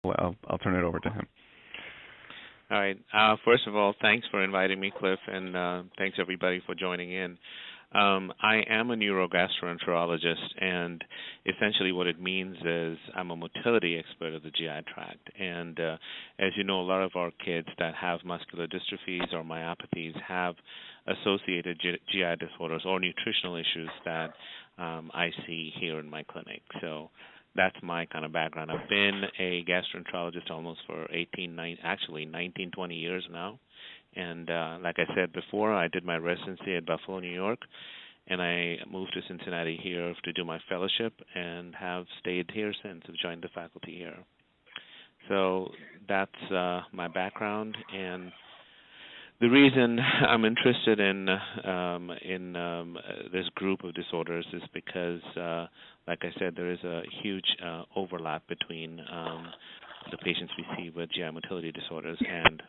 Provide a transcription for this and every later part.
I'll turn it over to him. All right. First of all, thanks for inviting me, Cliff, and thanks everybody for joining in. I am a neurogastroenterologist, and essentially what it means is I'm a motility expert of the GI tract. And as you know, a lot of our kids that have muscular dystrophies or myopathies have associated GI disorders or nutritional issues that I see here in my clinic. So that's my kind of background. I've been a gastroenterologist almost for 19, 20 years now. And like I said before, I did my residency at Buffalo, New York, and I moved to Cincinnati here to do my fellowship and have stayed here since. I've joined the faculty here. So that's my background, and the reason I'm interested in this group of disorders is because, like I said, there is a huge overlap between the patients we see with GI motility disorders and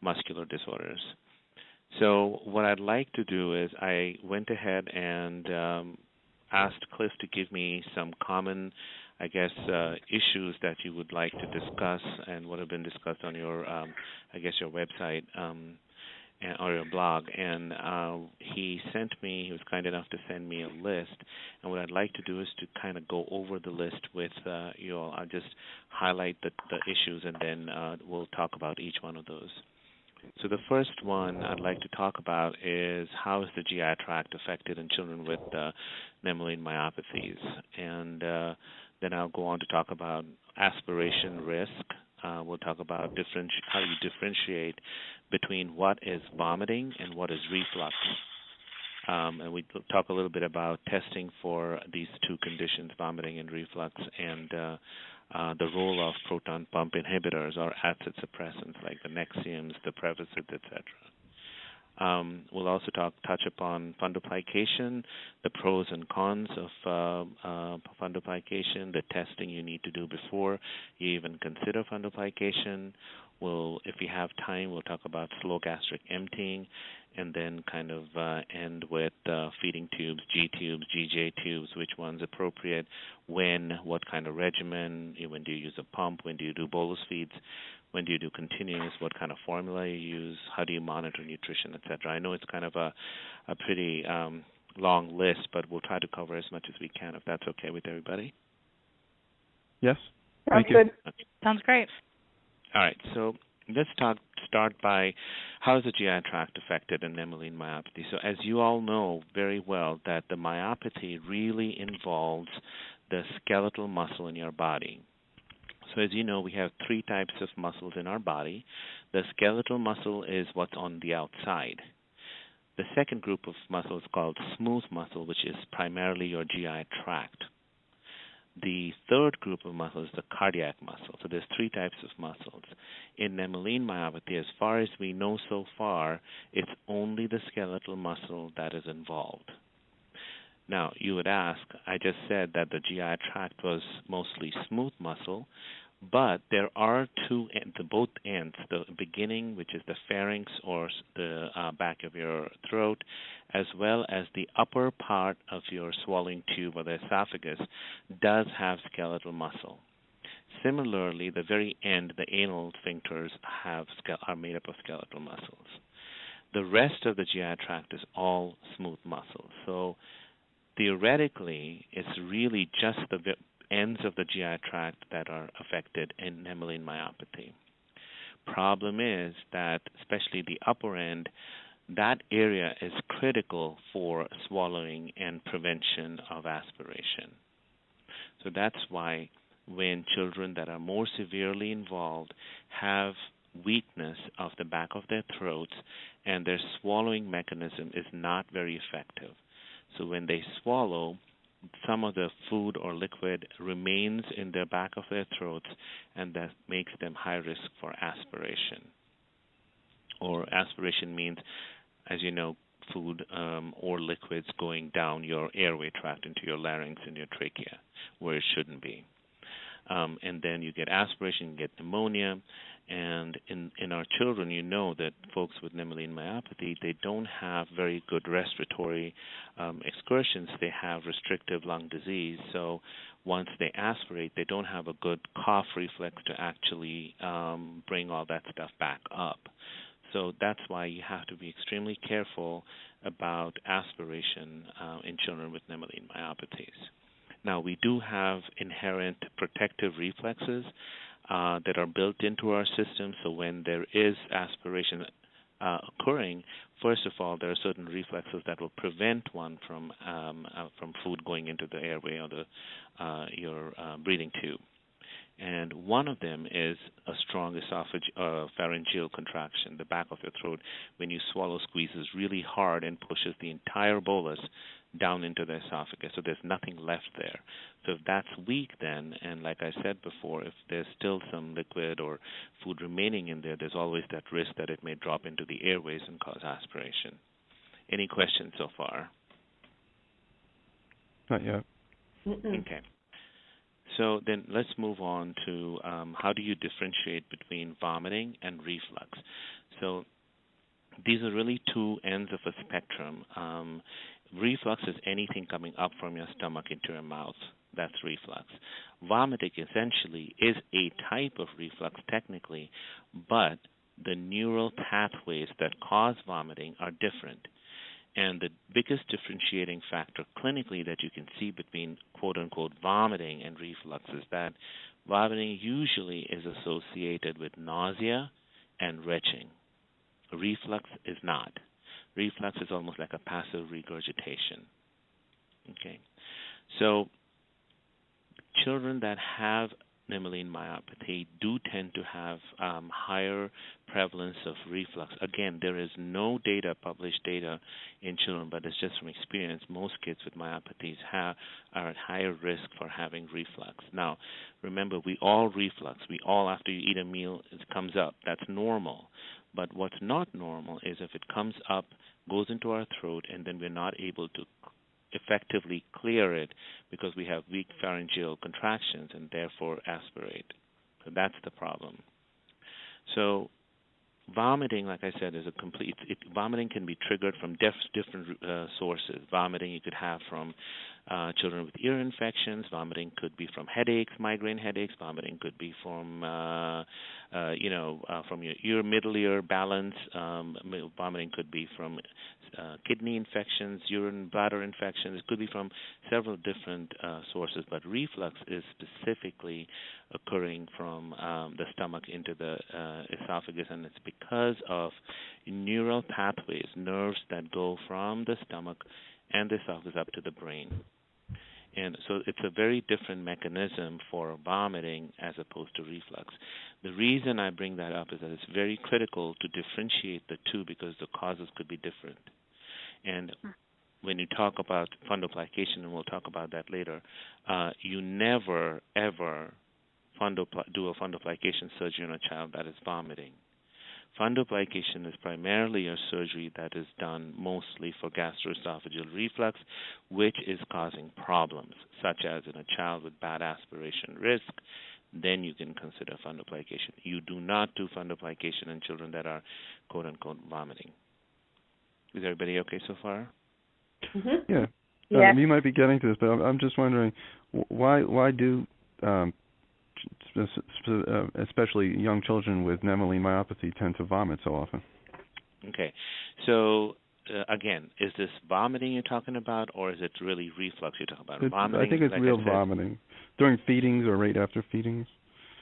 muscular disorders. So what I'd like to do is I went ahead and asked Cliff to give me some common, I guess, issues that you would like to discuss and what have been discussed on your, I guess, your website or your blog. And he was kind enough to send me a list. And what I'd like to do is to kind of go over the list with you all. I'll just highlight the issues, and then we'll talk about each one of those. So the first one I'd like to talk about is how is the GI tract affected in children with Nemaline myopathies, and then I'll go on to talk about aspiration risk. We'll talk about how you differentiate between what is vomiting and what is reflux. And we talk a little bit about testing for these two conditions, vomiting and reflux, and the role of proton pump inhibitors or acid suppressants like the Nexiums, the Prevacid, etc. We'll also touch upon fundoplication, the pros and cons of fundoplication, the testing you need to do before you even consider fundoplication. If we have time, we'll talk about slow gastric emptying, and then kind of end with feeding tubes, G-tubes, GJ tubes, which one's appropriate, when, what kind of regimen, when do you use a pump, when do you do bolus feeds, when do you do continuous, what kind of formula you use, how do you monitor nutrition, etc. I know it's kind of a pretty long list, but we'll try to cover as much as we can, if that's okay with everybody. Yes. Sounds good. Sounds great. All right, so let's start by how is the GI tract affected in Nemaline myopathy. So as you all know very well, that the myopathy really involves the skeletal muscle in your body. So as you know, we have three types of muscles in our body. The skeletal muscle is what's on the outside. The second group of muscles is called smooth muscle, which is primarily your GI tract. The third group of muscles is the cardiac muscle. So there's three types of muscles. In Nemaline myopathy, as far as we know so far, it's only the skeletal muscle that is involved. Now, you would ask, I just said that the GI tract was mostly smooth muscle, but there are both ends, the beginning, which is the pharynx or the back of your throat, as well as the upper part of your swallowing tube or the esophagus, does have skeletal muscle. Similarly, the very end, the anal sphincters are made up of skeletal muscles. The rest of the GI tract is all smooth muscle. So theoretically, it's really just the ends of the GI tract that are affected in Nemaline myopathy. Problem is that, especially the upper end, that area is critical for swallowing and prevention of aspiration. So that's why when children that are more severely involved have weakness of the back of their throats and their swallowing mechanism is not very effective. So when they swallow, some of the food or liquid remains in the back of their throats, and that makes them high risk for aspiration. Or aspiration means, as you know, food or liquids going down your airway tract into your larynx and your trachea, where it shouldn't be. And then you get aspiration, you get pneumonia. And in our children, you know that folks with Nemaline myopathy, they don't have very good respiratory excursions. They have restrictive lung disease. So once they aspirate, they don't have a good cough reflex to actually bring all that stuff back up. So that's why you have to be extremely careful about aspiration in children with Nemaline myopathies. Now, we do have inherent protective reflexes that are built into our system. So when there is aspiration occurring, first of all, there are certain reflexes that will prevent one from food going into the airway or your breathing tube. And one of them is a strong pharyngeal contraction, the back of your throat. When you swallow, squeezes really hard and pushes the entire bolus down into the esophagus, so there's nothing left there. So if that's weak then, and like I said before, if there's still some liquid or food remaining in there, there's always that risk that it may drop into the airways and cause aspiration. Any questions so far? Not yet. Okay. So then let's move on to how do you differentiate between vomiting and reflux. So these are really two ends of a spectrum. Reflux is anything coming up from your stomach into your mouth. That's reflux. Vomiting essentially is a type of reflux technically, but the neural pathways that cause vomiting are different. And the biggest differentiating factor clinically that you can see between quote-unquote vomiting and reflux is that vomiting usually is associated with nausea and retching. Reflux is not. Reflux is almost like a passive regurgitation. Okay, so children that have Nemaline myopathy do tend to have higher prevalence of reflux. Again, there is no data, published data in children, but it's just from experience. Most kids with myopathies are at higher risk for having reflux. Now, remember, we all reflux. We all, after you eat a meal, it comes up. That's normal. But what's not normal is if it comes up, goes into our throat, and then we're not able to effectively clear it because we have weak pharyngeal contractions and therefore aspirate. So that's the problem. So vomiting, like I said, is a complete. Vomiting can be triggered from different sources. Vomiting you could have from children with ear infections. Vomiting could be from headaches, migraine headaches. Vomiting could be from from your ear, middle ear balance. Vomiting could be from kidney infections, urine bladder infections. It could be from several different sources, but reflux is specifically occurring from the stomach into the esophagus, and it's because of neural pathways, nerves that go from the stomach and the esophagus up to the brain. And so it's a very different mechanism for vomiting as opposed to reflux. The reason I bring that up is that it's very critical to differentiate the two because the causes could be different. And when you talk about fundoplication, and we'll talk about that later, you never, ever do a fundoplication surgery on a child that is vomiting. Fundoplication is primarily a surgery that is done mostly for gastroesophageal reflux, which is causing problems, such as in a child with bad aspiration risk. Then you can consider fundoplication. You do not do fundoplication in children that are quote-unquote vomiting. Is everybody okay so far? Mm-hmm. Yeah. You might be getting to this, but I'm just wondering why do especially young children with Nemaline myopathy tend to vomit so often? Okay. So, again, is this vomiting you're talking about, or is it really reflux you're talking about? Vomiting, I think it's real vomiting. During feedings or right after feedings.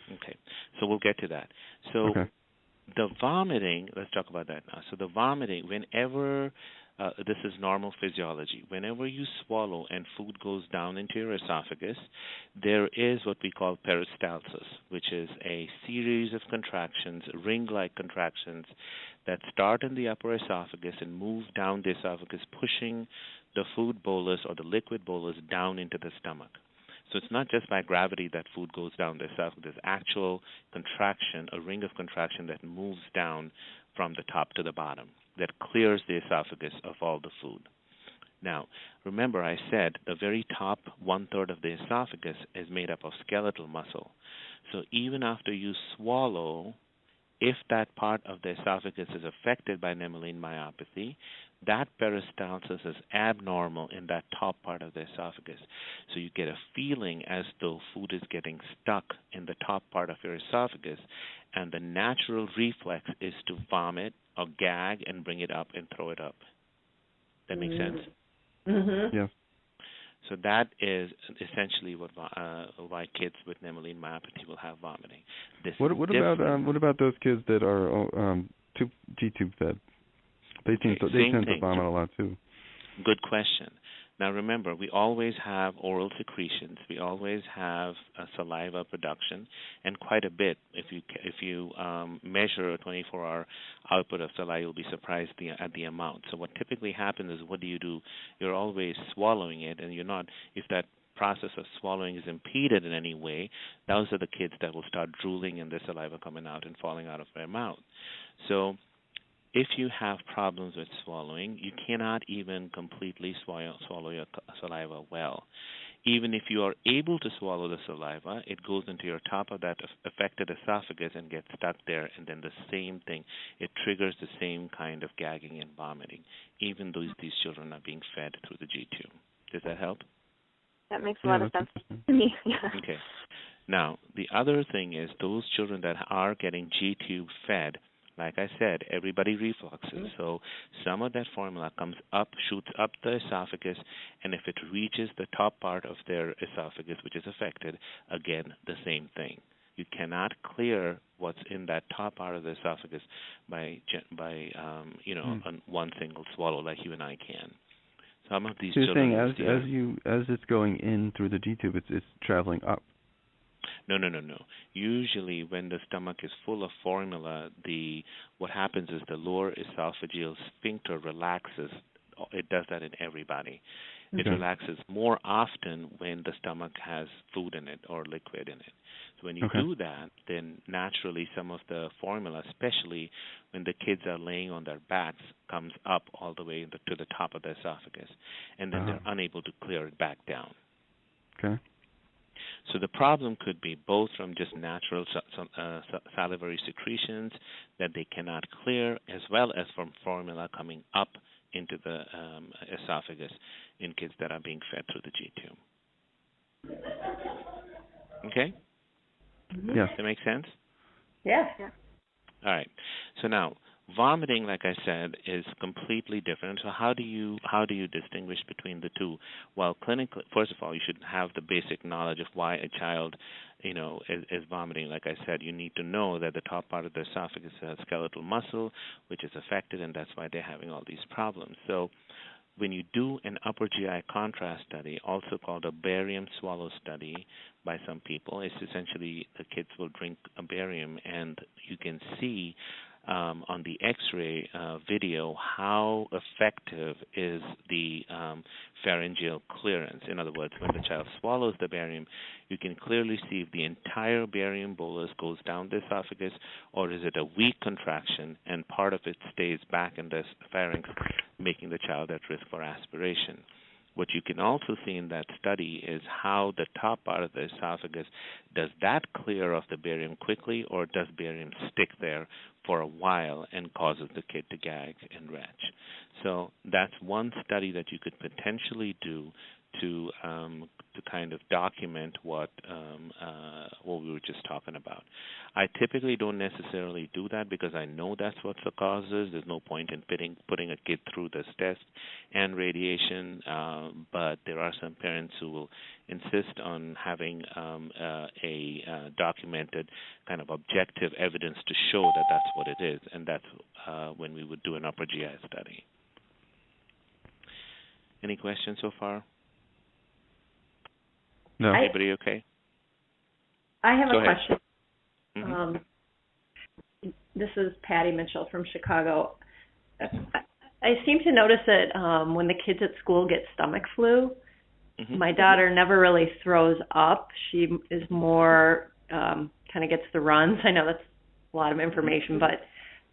Okay. So we'll get to that. So the vomiting, let's talk about that now. So the vomiting, whenever this is normal physiology. Whenever you swallow and food goes down into your esophagus, there is what we call peristalsis, which is a series of contractions, ring-like contractions, that start in the upper esophagus and move down the esophagus, pushing the food bolus or the liquid bolus down into the stomach. So it's not just by gravity that food goes down the esophagus. There's actual contraction, a ring of contraction that moves down from the top to the bottom, that clears the esophagus of all the food. Now, remember I said the very top one-third of the esophagus is made up of skeletal muscle. So even after you swallow, if that part of the esophagus is affected by Nemaline myopathy, that peristalsis is abnormal in that top part of the esophagus. So you get a feeling as though food is getting stuck in the top part of your esophagus, and the natural reflex is to vomit or gag and bring it up and throw it up. That makes sense? Mm-hmm. Yes. So that is essentially why kids with Nemaline myopathy will have vomiting. What about those kids that are G-tube fed? They tend to vomit a lot too. Good question. Now remember, we always have oral secretions. We always have saliva production, and quite a bit. If you measure a 24-hour output of saliva, you'll be surprised at the amount. So what typically happens is, what do? You're always swallowing it, and you're not. If that process of swallowing is impeded in any way, those are the kids that will start drooling and their saliva coming out and falling out of their mouth. So if you have problems with swallowing, you cannot even completely swallow your saliva well. Even if you are able to swallow the saliva, it goes into your top of that affected esophagus and gets stuck there, and then the same thing, it triggers the same kind of gagging and vomiting, even though these children are being fed through the G-tube. Does that help? That makes a lot of sense to me. Okay. Now, the other thing is those children that are getting G-tube fed, like I said, everybody refluxes. So some of that formula comes up, shoots up the esophagus, and if it reaches the top part of their esophagus, which is affected, again, the same thing. You cannot clear what's in that top part of the esophagus by on one single swallow like you and I can. Some of these children. As it's going in through the G-tube, it's traveling up. No. Usually when the stomach is full of formula, what happens is the lower esophageal sphincter relaxes. It does that in everybody. It relaxes more often when the stomach has food in it or liquid in it. So when you do that, then naturally some of the formula, especially when the kids are laying on their backs, comes up all the way to the top of the esophagus, and then they're unable to clear it back down. Okay. So the problem could be both from just natural salivary secretions that they cannot clear, as well as from formula coming up into the esophagus in kids that are being fed through the G-tube. Okay? Yes. Does that make sense? Yeah. All right. So now, vomiting, like I said, is completely different. So how do you distinguish between the two? Well, clinically, first of all, you should have the basic knowledge of why a child, is vomiting. Like I said, you need to know that the top part of the esophagus has skeletal muscle, which is affected, and that's why they're having all these problems. So when you do an upper GI contrast study, also called a barium swallow study by some people, it's essentially the kids will drink a barium, and you can see on the X-ray video how effective is the pharyngeal clearance. In other words, when the child swallows the barium, you can clearly see if the entire barium bolus goes down the esophagus, or is it a weak contraction and part of it stays back in the pharynx, making the child at risk for aspiration. What you can also see in that study is how the top part of the esophagus, does that clear off the barium quickly, or does barium stick there for a while and causes the kid to gag and retch. So that's one study that you could potentially do to kind of document what we were just talking about. I typically don't necessarily do that because I know that's what the cause is. There's no point in putting a kid through this test and radiation, but there are some parents who will insist on having a documented kind of objective evidence to show that that's what it is, and that's when we would do an upper GI study. Any questions so far? No. Everybody okay? I have Go a ahead. question. This is Patty Mitchell from Chicago. I seem to notice that when the kids at school get stomach flu, my daughter never really throws up. She is more kind of gets the runs. I know that's a lot of information, but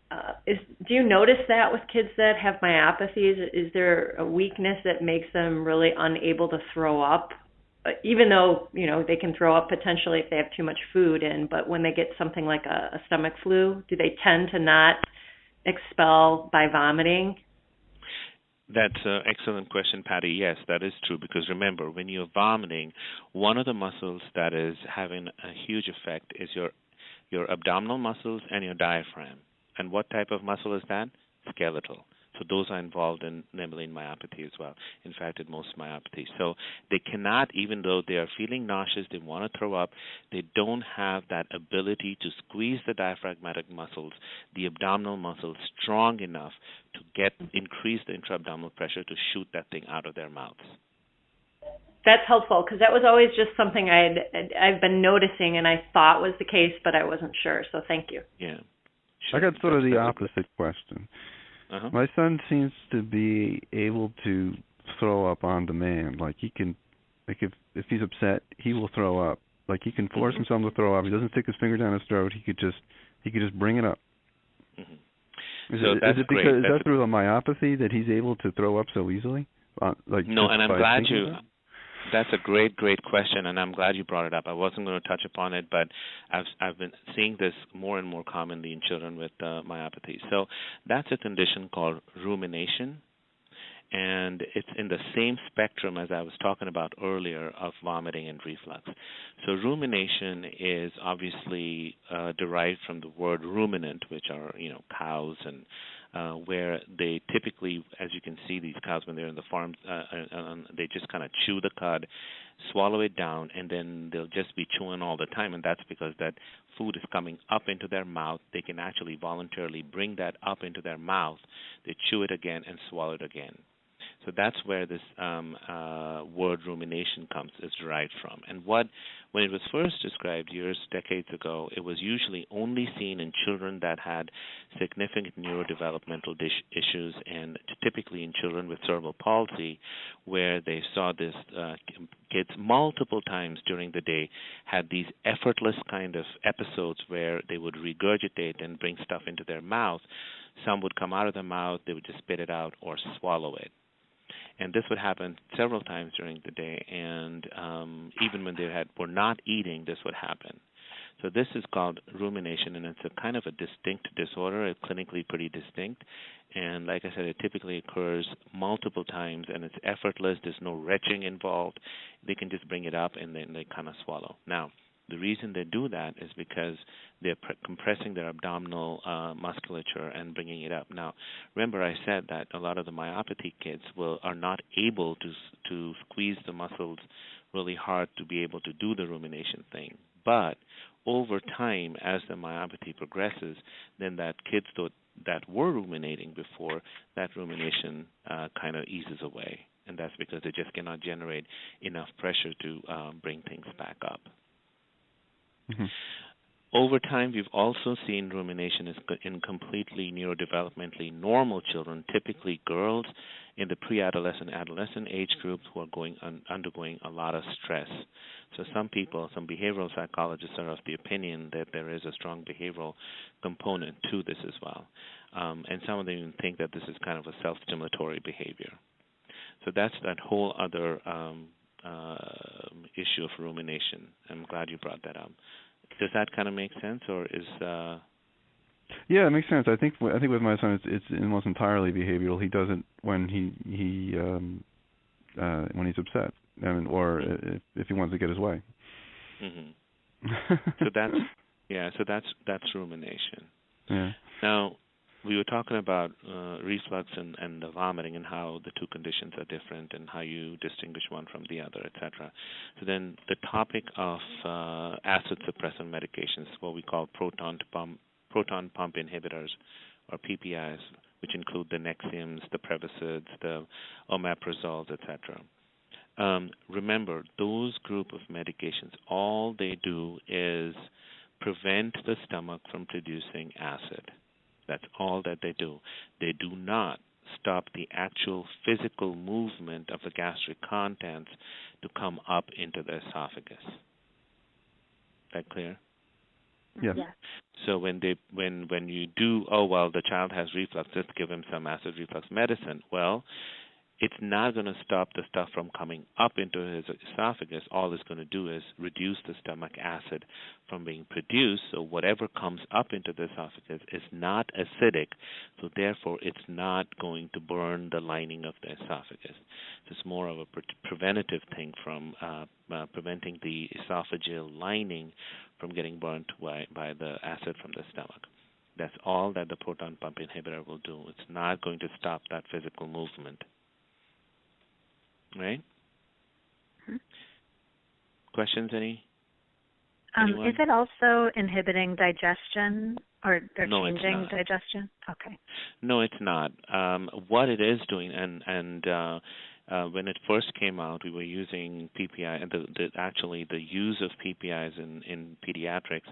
do you notice that with kids that have myopathies? Is there a weakness that makes them really unable to throw up? Even though, they can throw up potentially if they have too much food in, but when they get something like a stomach flu, do they tend to not expel by vomiting? That's an excellent question, Patty. Yes, that is true, because remember, when you're vomiting, one of the muscles that is having a huge effect is your abdominal muscles and your diaphragm. And what type of muscle is that? Skeletal. So those are involved in Nemaline myopathy as well. In fact, in most myopathies. So they cannot, even though they are feeling nauseous, they want to throw up, they don't have that ability to squeeze the diaphragmatic muscles, the abdominal muscles, strong enough to increase the intra-abdominal pressure to shoot that thing out of their mouths. That's helpful, because that was always just something I've been noticing and I thought was the case, but I wasn't sure. So thank you. Yeah. Sure. I got sort of the opposite question. Uh-huh. My son seems to be able to throw up on demand. Like he can, like if he's upset, he will throw up. Like he can force himself to throw up. He doesn't stick his finger down his throat. He could just bring it up. Mm-hmm. Is So that's it great. because is that through a myopathy that he's able to throw up so easily? No, and I'm glad you. That's a great question, and I'm glad you brought it up. I wasn't going to touch upon it, but I've been seeing this more and more commonly in children with myopathy. So that's a condition called rumination, and it's in the same spectrum as I was talking about earlier of vomiting and reflux. So rumination is obviously derived from the word ruminant, which are cows, and where they typically, as you can see, these cows when they're in the farm, they just kind of chew the cud, swallow it down, and then they'll just be chewing all the time, and that's because that food is coming up into their mouth. They can actually voluntarily bring that up into their mouth. They chew it again and swallow it again. So that's where this word rumination is derived from. And when it was first described decades ago, it was usually only seen in children that had significant neurodevelopmental issues, and typically in children with cerebral palsy, where they saw this kids multiple times during the day had these effortless kind of episodes where they would regurgitate and bring stuff into their mouth. Some would come out of their mouth, they would just spit it out or swallow it. And this would happen several times during the day, and even when they were not eating, this would happen. So this is called rumination, and it's a kind of a distinct disorder. It's clinically pretty distinct, and like I said, it typically occurs multiple times, and it's effortless. There's no retching involved. They can just bring it up, and then they kind of swallow. Now, the reason they do that is because they're compressing their abdominal musculature and bringing it up. Now, remember I said that a lot of the myopathy kids are not able to squeeze the muscles really hard to be able to do the rumination thing. But over time, as the myopathy progresses, then that kids that were ruminating before, that rumination kind of eases away. And that's because they just cannot generate enough pressure to bring things back up. Mm-hmm. Over time, we've also seen rumination in completely neurodevelopmentally normal children, typically girls in the pre-adolescent, adolescent age groups who are undergoing a lot of stress. So some behavioral psychologists are of the opinion that there is a strong behavioral component to this as well. And some of them even think that this is kind of a self-stimulatory behavior. So that's that whole other issue of rumination. I'm glad you brought that up. Does that kind of make sense, or is? Yeah, it makes sense. I think with my son, it's almost entirely behavioral. He does it when when he's upset, or if he wants to get his way. Mm-hmm. So that's rumination. Yeah. Now, we were talking about reflux and the vomiting and how the two conditions are different and how you distinguish one from the other, etc. So then the topic of acid suppressant medications, what we call proton pump inhibitors, or PPIs, which include the Nexiums, the Prevacid, the omeprazoles, etc. Remember, those group of medications, all they do is prevent the stomach from producing acid. That's all that they do. They do not stop the actual physical movement of the gastric contents to come up into the esophagus. Is that clear? Yeah. So when you do, oh well, the child has reflux, let's give him some acid reflux medicine. Well, it's not going to stop the stuff from coming up into his esophagus. All it's going to do is reduce the stomach acid from being produced. So whatever comes up into the esophagus is not acidic, so therefore it's not going to burn the lining of the esophagus. So it's more of a preventative thing from preventing the esophageal lining from getting burnt by the acid from the stomach. That's all that the proton pump inhibitor will do. It's not going to stop that physical movement. Right? Mm-hmm. Questions, anyone? Is it also inhibiting digestion or No, changing it's not. digestion? Okay. No, it's not. What it is doing, and when it first came out, we were using PPI, and actually the use of PPIs in pediatrics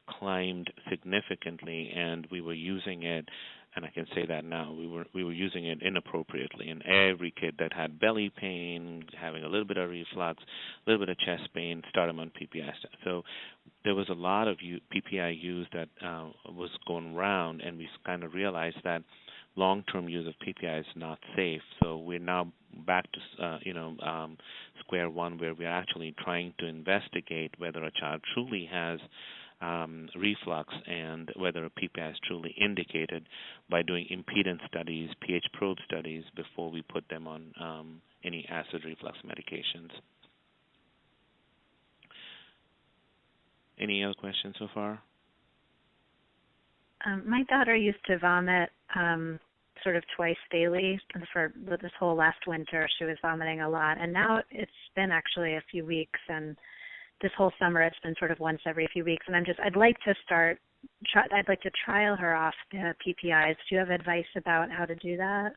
climbed significantly, and we were using it. And I can say that now, we were using it inappropriately. And every kid that had belly pain, having a little bit of reflux, a little bit of chest pain, start them on PPI. So there was a lot of PPI use that was going around, and we kind of realized that long-term use of PPI is not safe. So we're now back to square one, where we're actually trying to investigate whether a child truly has reflux and whether a PPI is truly indicated by doing impedance studies, pH probe studies, before we put them on any acid reflux medications. Any other questions so far? My daughter used to vomit sort of twice daily for this whole last winter. She was vomiting a lot, and now it's been actually a few weeks, and this whole summer it's been sort of once every few weeks, and I'd like to trial her off the PPIs. Do you have advice about how to do that?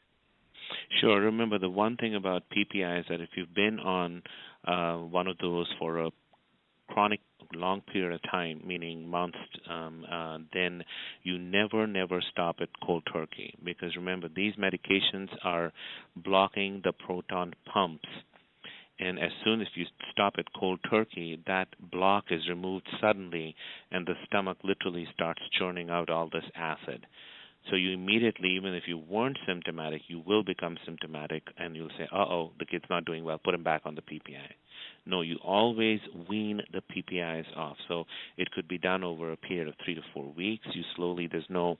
Sure. Remember, the one thing about PPI is that if you've been on one of those for a chronic long period of time, meaning months, then you never stop at cold turkey, because remember, these medications are blocking the proton pumps. And as soon as you stop at cold turkey, that block is removed suddenly, and the stomach literally starts churning out all this acid. So you immediately, even if you weren't symptomatic, you will become symptomatic, and you'll say, uh-oh, the kid's not doing well, put him back on the PPI. No, you always wean the PPIs off. So it could be done over a period of 3 to 4 weeks. You slowly, there's no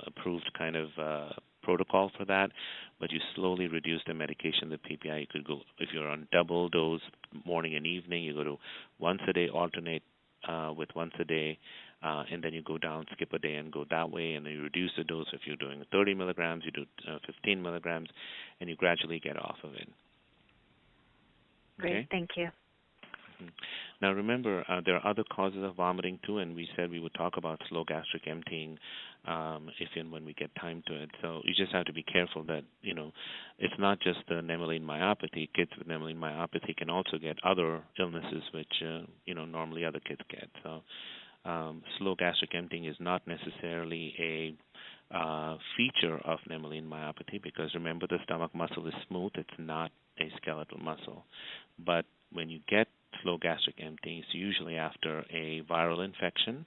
approved kind of protocol for that, but you slowly reduce the medication, the PPI. You could go, if you're on double dose morning and evening, you go to once a day, alternate with once a day, and then you go down, skip a day and go that way, and then you reduce the dose. If you're doing 30 milligrams, you do 15 milligrams, and you gradually get off of it. Great, okay? Thank you. Now remember, there are other causes of vomiting too, and we said we would talk about slow gastric emptying if and when we get time to it. So you just have to be careful that, it's not just the Nemaline myopathy. Kids with Nemaline myopathy can also get other illnesses which, normally other kids get. So slow gastric emptying is not necessarily a feature of Nemaline myopathy, because remember, the stomach muscle is smooth. It's not a skeletal muscle. But when you get slow gastric emptying, it's usually after a viral infection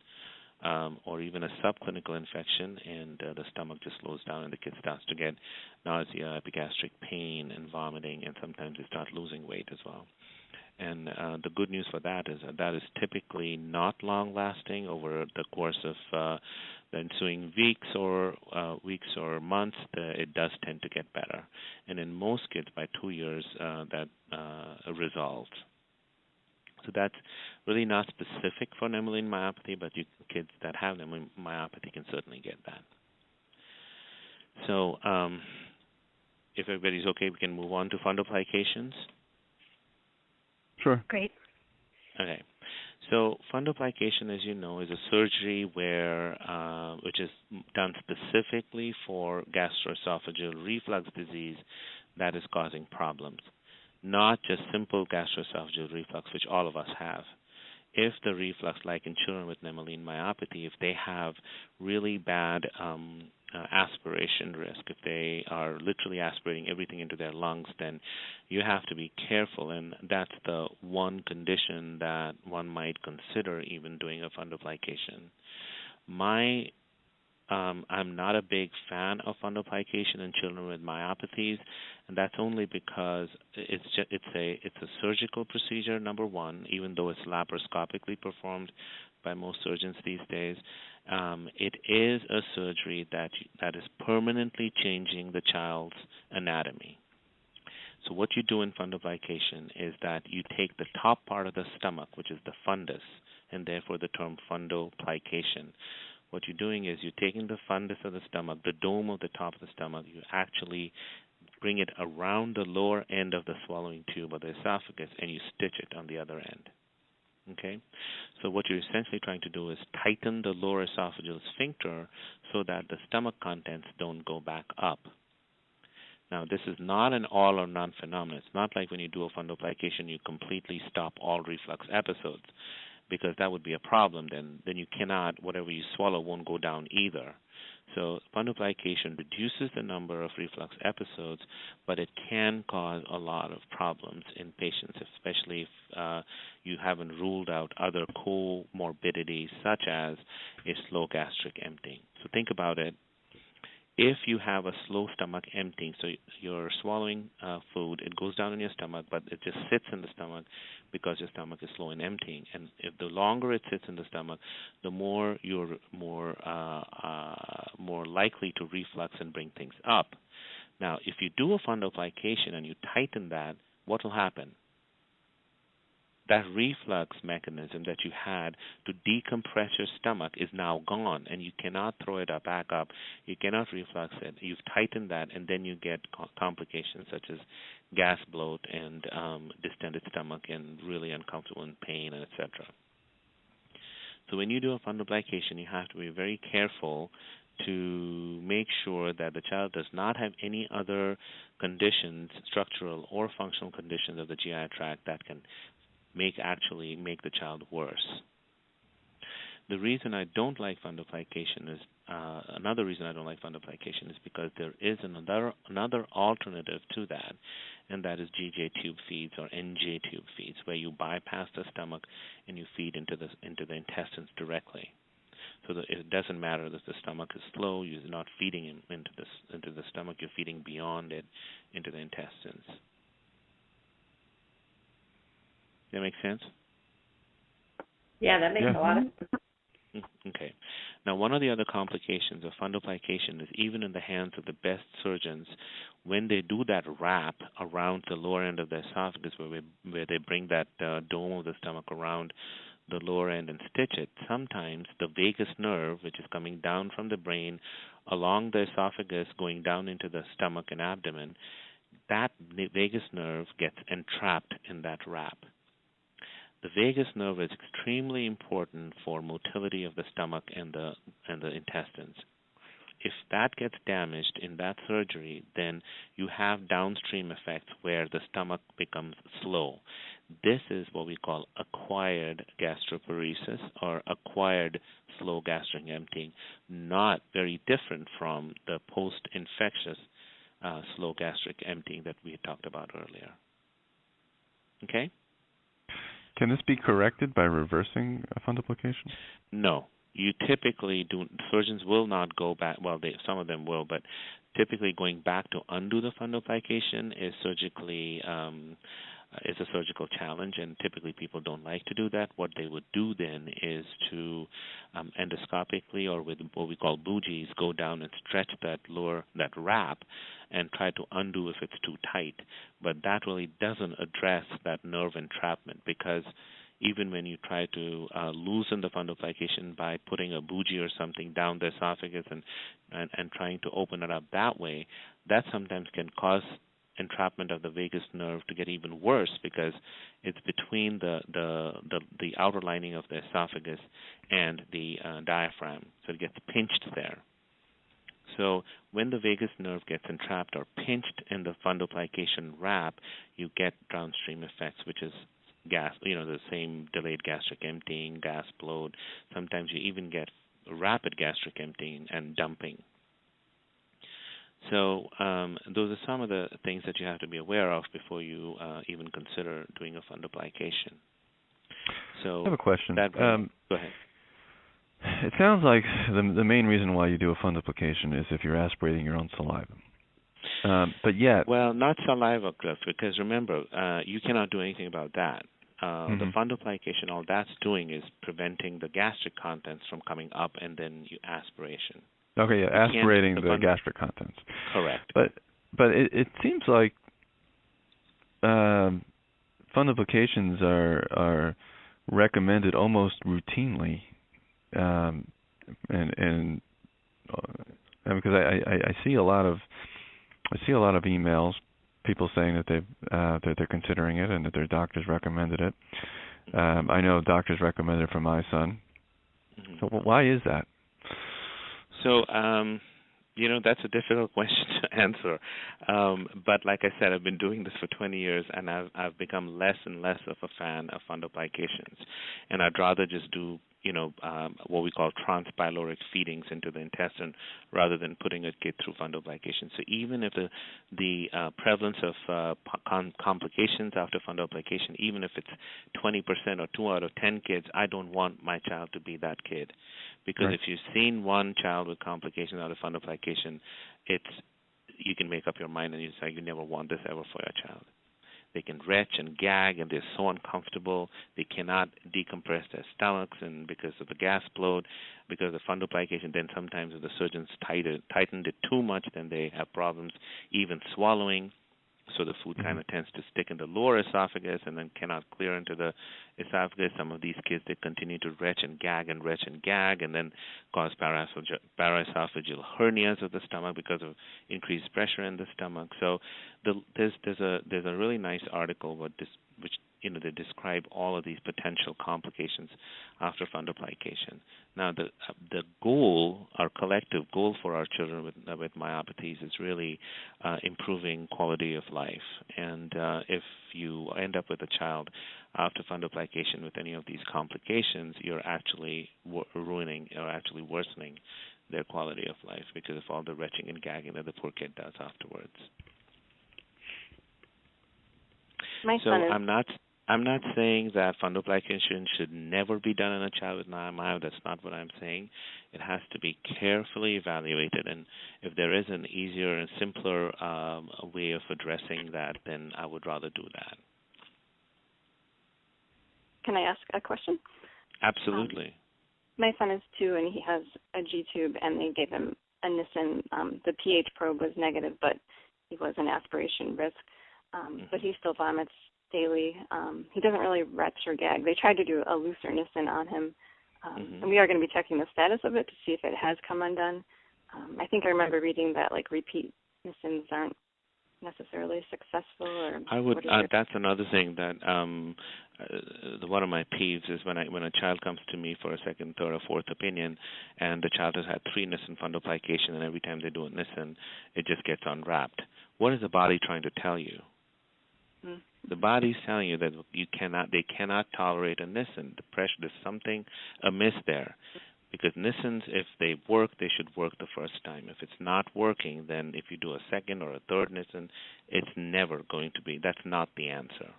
or even a subclinical infection, and the stomach just slows down and the kid starts to get nausea, epigastric pain, and vomiting, and sometimes they start losing weight as well. And the good news for that is that is typically not long-lasting. Over the course of the ensuing weeks or months, it does tend to get better. And in most kids, by 2 years, that resolves. So that's really not specific for Nemaline myopathy, but kids that have Nemaline myopathy can certainly get that. So if everybody's okay, we can move on to fundoplications. Sure. Great. Okay. So fundoplication, as you know, is a surgery which is done specifically for gastroesophageal reflux disease that is causing problems, not just simple gastroesophageal reflux, which all of us have. If the reflux, like in children with Nemaline myopathy, if they have really bad aspiration risk. If they are literally aspirating everything into their lungs, then you have to be careful, and that's the one condition that one might consider even doing a fundoplication. I'm not a big fan of fundoplication in children with myopathies, and that's only because it's a surgical procedure, number one, even though it's laparoscopically performed by most surgeons these days. It is a surgery that is permanently changing the child's anatomy. So what you do in fundoplication is that you take the top part of the stomach, which is the fundus, and therefore the term fundoplication. What you're doing is you're taking the fundus of the stomach, the dome of the top of the stomach, you actually bring it around the lower end of the swallowing tube of the esophagus, and you stitch it on the other end. Okay? So what you're essentially trying to do is tighten the lower esophageal sphincter so that the stomach contents don't go back up. Now, this is not an all or none phenomenon. It's not like when you do a fundoplication, you completely stop all reflux episodes, because that would be a problem. Then you cannot, whatever you swallow won't go down either. So fundoplication reduces the number of reflux episodes, but it can cause a lot of problems in patients, especially if you haven't ruled out other comorbidities such as a slow gastric emptying. So think about it. If you have a slow stomach emptying, so you're swallowing food, it goes down in your stomach, but it just sits in the stomach because your stomach is slow in emptying. And if the longer it sits in the stomach, the more you're more likely to reflux and bring things up. Now, if you do a fundoplication and you tighten that, what will happen? That reflux mechanism that you had to decompress your stomach is now gone, and you cannot throw it back up. You cannot reflux it. You've tightened that, and then you get complications such as gas bloat and distended stomach and really uncomfortable and pain, and etc. So when you do a fundoplication, you have to be very careful to make sure that the child does not have any other conditions, structural or functional conditions of the GI tract that can make the child worse. The reason I don't like fundoplication is another reason I don't like fundoplication is because there is another alternative to that, and that is GJ tube feeds or NJ tube feeds, where you bypass the stomach and you feed into the intestines directly. So that it doesn't matter that the stomach is slow; you're not feeding into the stomach; you're feeding beyond it into the intestines. That make sense? Yeah, that makes a lot of sense. Okay. Now, one of the other complications of fundoplication is even in the hands of the best surgeons, when they do that wrap around the lower end of the esophagus, where they bring that dome of the stomach around the lower end and stitch it, sometimes the vagus nerve, which is coming down from the brain along the esophagus, going down into the stomach and abdomen, that vagus nerve gets entrapped in that wrap. The vagus nerve is extremely important for motility of the stomach and the intestines. If that gets damaged in that surgery, then you have downstream effects where the stomach becomes slow. This is what we call acquired gastroparesis or acquired slow gastric emptying, not very different from the post-infectious slow gastric emptying that we had talked about earlier. Okay? Can this be corrected by reversing a fundoplication? No. You typically do. Surgeons will not go back. Well, some of them will, but typically going back to undo the fundoplication is a surgical challenge, and typically people don't like to do that. What they would do then is to endoscopically or with what we call bougies go down and stretch that wrap and try to undo if it's too tight. But that really doesn't address that nerve entrapment, because even when you try to loosen the fundoplication by putting a bougie or something down the esophagus and trying to open it up that way, that sometimes can cause entrapment of the vagus nerve to get even worse, because it's between the outer lining of the esophagus and the diaphragm, so it gets pinched there. So when the vagus nerve gets entrapped or pinched in the fundoplication wrap, you get downstream effects, which is gas, the same delayed gastric emptying, gas bloat. Sometimes you even get rapid gastric emptying and dumping. So those are some of the things that you have to be aware of before you even consider doing a fundoplication. So I have a question. Go ahead. It sounds like the main reason why you do a fundoplication is if you're aspirating your own saliva. But yet... Well, not saliva, Cliff, because remember, you cannot do anything about that. The fundoplication, all that's doing is preventing the gastric contents from coming up and then aspiration. Okay, yeah, aspirating the gastric contents. Correct. But it seems like fundoplications are recommended almost routinely, and because I see a lot of emails, people saying that they're considering it and that their doctors recommended it. I know doctors recommended it for my son. So why is that? So, that's a difficult question to answer. But like I said, I've been doing this for 20 years, and I've become less and less of a fan of fundoplications. And I'd rather just do, what we call transpyloric feedings into the intestine rather than putting a kid through fundoplication. So even if the prevalence of complications after fundoplication, even if it's 20% or 2 out of 10 kids, I don't want my child to be that kid. Because right. If you've seen one child with complications out of fundoplication, you can make up your mind and you say you never want this ever for your child. They can retch and gag, and they're so uncomfortable. They cannot decompress their stomachs, and because of the gas bloat, because of the fundoplication, then sometimes if the surgeons tightened it too much, then they have problems even swallowing. So the food kind of tends to stick in the lower esophagus and then cannot clear into the esophagus. Some of these kids, they continue to retch and gag and then cause paraesophageal hernias of the stomach because of increased pressure in the stomach. So there's a really nice article which they describe all of these potential complications after fundoplication. Now, the goal, our collective goal for our children with myopathies is really improving quality of life. And if you end up with a child after fundoplication with any of these complications, you're actually ruining or actually worsening their quality of life because of all the retching and gagging that the poor kid does afterwards. I'm not saying that fundoplication should never be done in a child with NIMI. That's not what I'm saying. It has to be carefully evaluated, and if there is an easier and simpler way of addressing that, then I would rather do that. Can I ask a question? Absolutely. My son is 2, and he has a G-tube, and they gave him a Nissen. The pH probe was negative, but he was an aspiration risk. But he still vomits daily. He doesn't really retch or gag. They tried to do a looser Nissen on him, and we are going to be checking the status of it to see if it has come undone. I think I remember reading that repeat Nissens aren't necessarily successful. That's another thing that one of my peeves is when a child comes to me for a second, third, or fourth opinion, and the child has had 3 Nissen fundoplication, and every time they do a Nissen, it just gets unwrapped. What is the body trying to tell you? The body's telling you that they cannot tolerate a Nissen. There's something amiss there. Because Nissens, if they work, they should work the first time. If it's not working, then if you do a second or a third Nissen, it's never going to be. That's not the answer.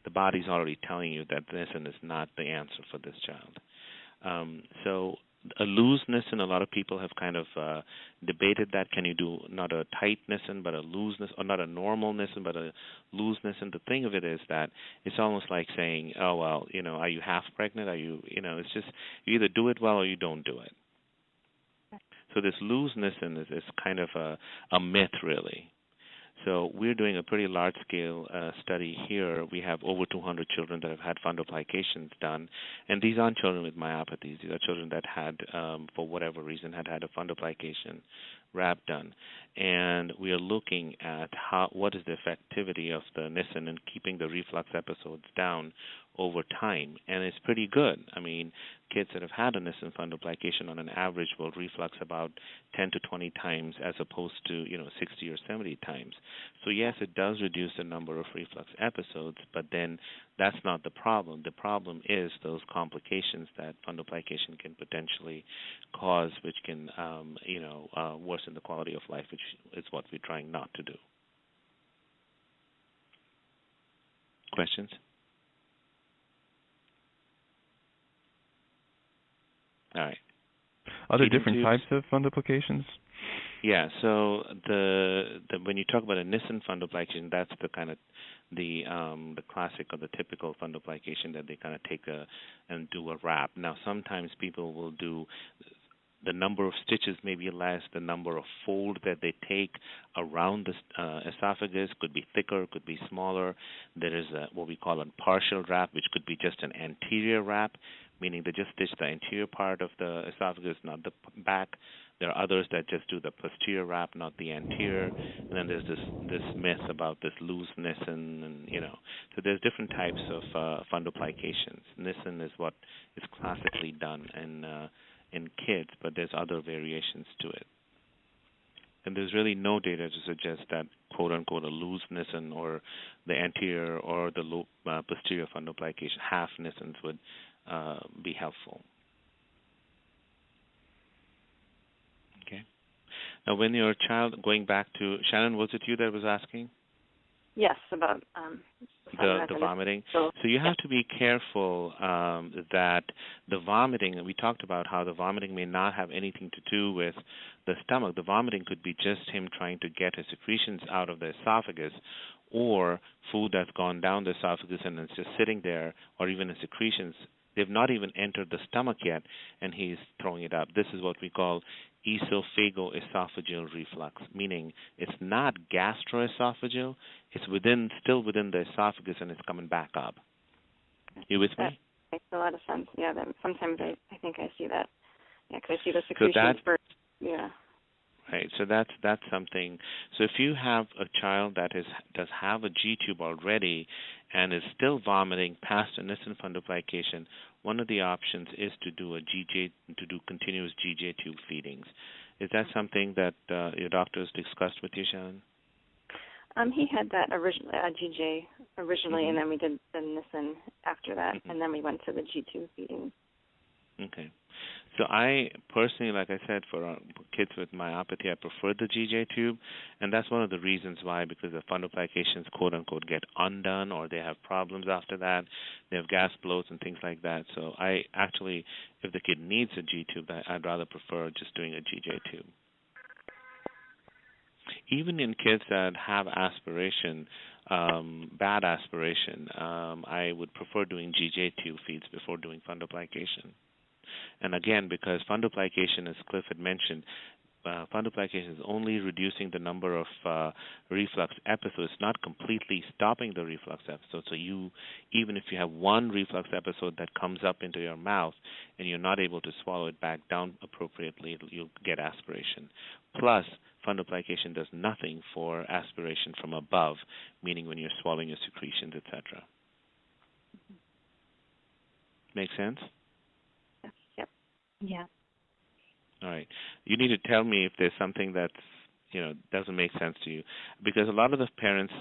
The body's already telling you that Nissen is not the answer for this child. So a loose Nissen, a lot of people have kind of debated that. Can you do not a tight Nissen, but a loose Nissen, or not a normal Nissen, but a loose Nissen? The thing of it is that it's almost like saying, oh, well, are you half pregnant? Are you, it's just you either do it well or you don't do it. So this loose Nissen is kind of a myth, really. So we're doing a pretty large-scale study here. We have over 200 children that have had fundoplications done, and these aren't children with myopathies. These are children that had, for whatever reason, had a fundoplication wrap done. And we are looking at what is the effectivity of the Nissen in keeping the reflux episodes down over time, and it's pretty good. I mean, kids that have had a Nissen fundoplication on an average will reflux about 10 to 20 times as opposed to 60 or 70 times. So yes, it does reduce the number of reflux episodes, but then that's not the problem. The problem is those complications that fundoplication can potentially cause, which can worsen the quality of life, which is what we're trying not to do. Questions? All right. Are there different types of fundoplications? Yeah. So the when you talk about a Nissen fundoplication, that's the kind of the classic or the typical fundoplication that they kind of take and do a wrap. Now sometimes people will do the number of stitches may be less, the number of fold that they take around the esophagus could be thicker, could be smaller. There is what we call a partial wrap, which could be just an anterior wrap, meaning they just stitch the anterior part of the esophagus, not the back. There are others that just do the posterior wrap, not the anterior. And then there's this myth about this loose Nissen, and so there's different types of fundoplications. Nissen is what is classically done in kids, but there's other variations to it. And there's really no data to suggest that, quote-unquote, a loose Nissen or the anterior or the posterior fundoplication, half Nissens, would be helpful. Okay. Now, when your child, going back to, Shannon, was it you that was asking? Yes, about the vomiting. So you have to be careful that the vomiting, and we talked about how the vomiting may not have anything to do with the stomach. The vomiting could be just him trying to get his secretions out of the esophagus, or food that's gone down the esophagus and it's just sitting there, or even his secretions. They've not even entered the stomach yet, and he's throwing it up. This is what we call esophageal reflux, meaning it's not gastroesophageal, it's still within the esophagus, and it's coming back up. You with me? That makes a lot of sense. Yeah, sometimes I think I see that. Yeah, because I see the secretions first. Yeah. Right, so that's something. So if you have a child that does have a G-tube already and is still vomiting past a Nissen fundoplication, one of the options is to do continuous GJ tube feedings. Is that something that your doctors discussed with you, Shannon? He had that GJ originally, and then we did the Nissen after that, and then we went to the G-tube feeding. Okay. So I personally, like I said, for kids with myopathy, I prefer the GJ tube, and that's one of the reasons why, because the fundoplications, quote-unquote, get undone, or they have problems after that. They have gas bloats and things like that. So I actually, if the kid needs a G-tube, I'd rather prefer just doing a GJ tube. Even in kids that have aspiration, bad aspiration, I would prefer doing GJ tube feeds before doing fundoplication. And again, because fundoplication, as Cliff had mentioned, fundoplication is only reducing the number of reflux episodes, not completely stopping the reflux episode. So even if you have one reflux episode that comes up into your mouth and you're not able to swallow it back down appropriately, you'll get aspiration. Plus, fundoplication does nothing for aspiration from above, meaning when you're swallowing your secretions, etc. Make sense? Yep. Yeah. All right. You need to tell me if there's something that's, doesn't make sense to you, because a lot of the parents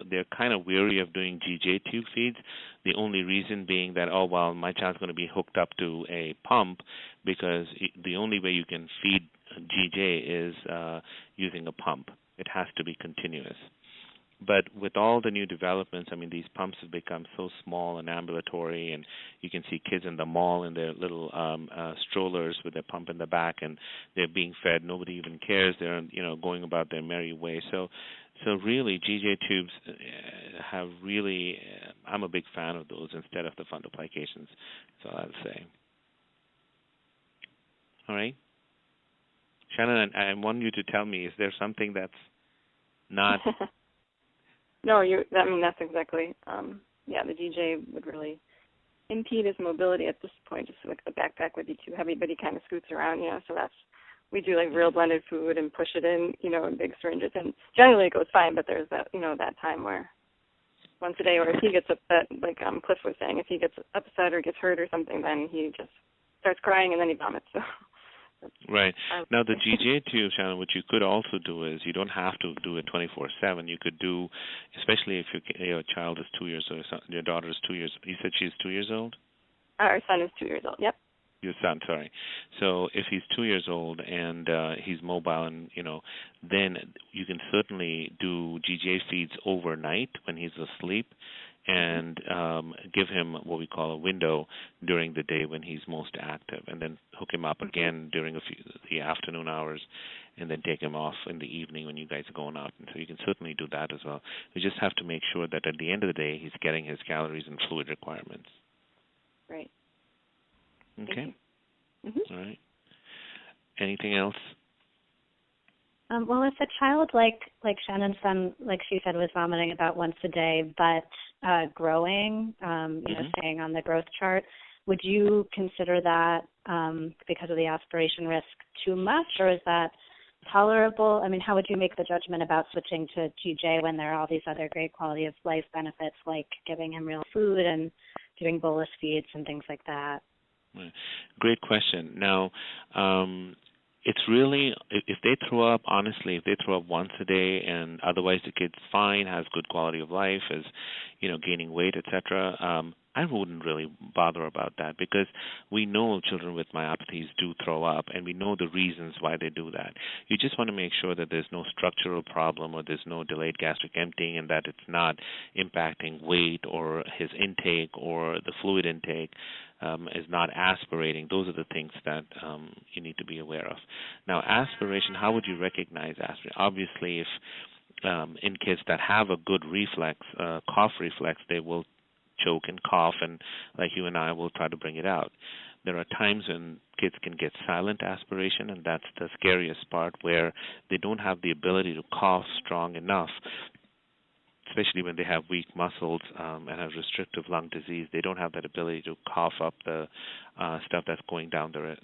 they're kind of weary of doing GJ tube feeds. The only reason being that, my child's going to be hooked up to a pump, because the only way you can feed GJ is using a pump. It has to be continuous. But with all the new developments, these pumps have become so small and ambulatory, and you can see kids in the mall in their little strollers with their pump in the back, and they're being fed. Nobody even cares. They're going about their merry way. So really, GJ tubes have really. I'm a big fan of those instead of the fundoplications. That's all I'll say. All right, Shannon, I want you to tell me: is there something that's not? No, that's exactly. The GJ would really impede his mobility at this point. Just like the backpack would be too heavy, but he kind of scoots around, So we do like real blended food and push it in, in big syringes, and generally it goes fine. But there's that, that time where once a day, or if he gets upset, like Cliff was saying, if he gets upset or gets hurt or something, then he just starts crying and then he vomits. So. Right. Now, the GJ tube, Shannon, what you could also do is you don't have to do it 24/7. You could do, especially if your child is 2 years old, your daughter is 2 years. You said she's 2 years old? Our son is 2 years old. Yep. Your son, sorry. So if he's 2 years old and he's mobile, and then you can certainly do GJ feeds overnight when he's asleep, and give him what we call a window during the day when he's most active, and then hook him up again during the afternoon hours, and then take him off in the evening when you guys are going out. And so you can certainly do that as well. You just have to make sure that at the end of the day he's getting his calories and fluid requirements. Right. Okay. All right. Anything else? Well, if a child like Shannon's son, like she said, was vomiting about once a day, but growing, staying on the growth chart, would you consider that because of the aspiration risk too much, or is that tolerable? I mean, how would you make the judgment about switching to GJ when there are all these other great quality of life benefits, like giving him real food and doing bolus feeds and things like that? Great question. Now, it's really, if they throw up, honestly, if they throw up once a day and otherwise the kid's fine, has good quality of life, is, gaining weight, etc., I wouldn't really bother about that, because we know children with myopathies do throw up, and we know the reasons why they do that. You just want to make sure that there's no structural problem, or there's no delayed gastric emptying, and that it's not impacting weight or his intake, or the fluid intake is not aspirating. Those are the things that you need to be aware of. Now, aspiration, how would you recognize aspiration? Obviously, if in kids that have a good reflex, cough reflex, they will choke and cough, and like you and I will try to bring it out. There are times when kids can get silent aspiration, and that's the scariest part, where they don't have the ability to cough strong enough, especially when they have weak muscles and have restrictive lung disease. They don't have that ability to cough up the stuff that's going down their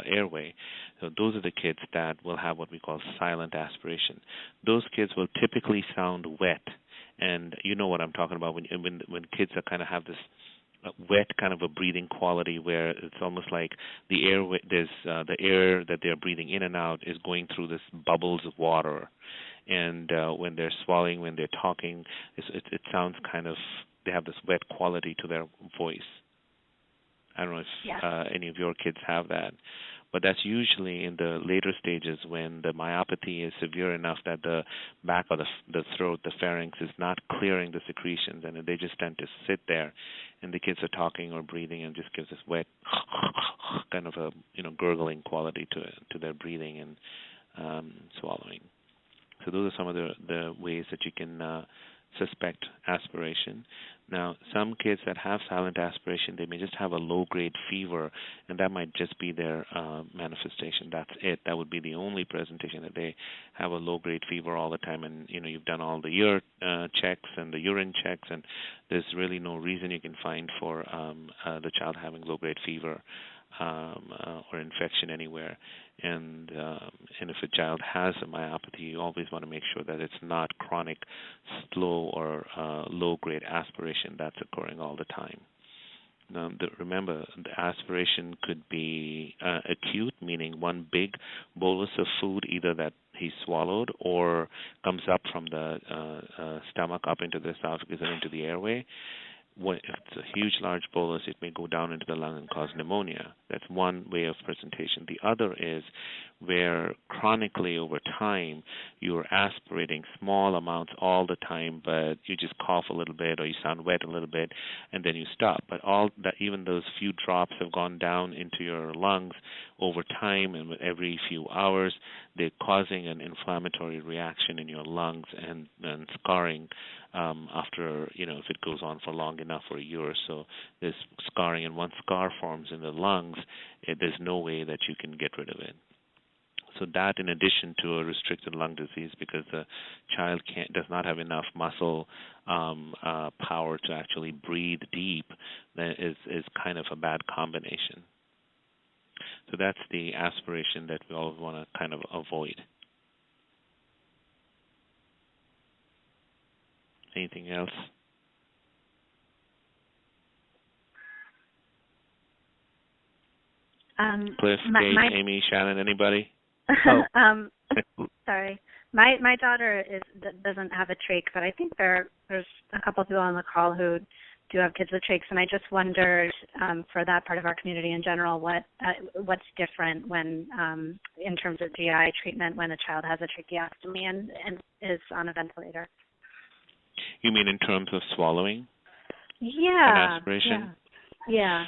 airway. So those are the kids that will have what we call silent aspiration. Those kids will typically sound wet, and you know what I'm talking about when kids are kind of have this wet kind of a breathing quality, where it's almost like the air the air that they're breathing in and out is going through this bubbles of water. And when they're swallowing, when they're talking, it sounds kind of, they have this wet quality to their voice. I don't know if any of your kids have that. But that's usually in the later stages, when the myopathy is severe enough that the back of the throat, the pharynx, is not clearing the secretions, and they just tend to sit there, and the kids are talking or breathing, and just gives this wet kind of a gurgling quality to their breathing and swallowing. So those are some of the ways that you can suspect aspiration. Now, some kids that have silent aspiration, they may just have a low-grade fever, and that might just be their manifestation. That's it. That would be the only presentation, that they have a low-grade fever all the time, and you've done all the ear checks and the urine checks, and there's really no reason you can find for the child having low-grade fever or infection anywhere. And if a child has a myopathy, you always want to make sure that it's not chronic, slow, or low-grade aspiration that's occurring all the time. Now, remember, the aspiration could be acute, meaning one big bolus of food, either that he swallowed or comes up from the stomach up into the esophagus and into the airway. If it's a huge, large bolus, it may go down into the lung and cause pneumonia. That's one way of presentation. The other is where chronically over time you're aspirating small amounts all the time, but you just cough a little bit or you sound wet a little bit, and then you stop. But even those few drops have gone down into your lungs over time, and with every few hours, they're causing an inflammatory reaction in your lungs and scarring. After, if it goes on for long enough, for a year or so, there's scarring, and once scar forms in the lungs, there's no way that you can get rid of it. So that, in addition to a restricted lung disease, because the child does not have enough muscle power to actually breathe deep, that is kind of a bad combination. So that's the aspiration that we always want to kind of avoid. Anything else? Cliff, Kate, Amy, Shannon, anybody? Sorry. My daughter doesn't have a trach, but I think there's a couple people on the call who do have kids with trachs, and I just wondered for that part of our community in general, what's different when in terms of GI treatment when a child has a tracheostomy and is on a ventilator. You mean in terms of swallowing? Yeah. And aspiration? Yeah.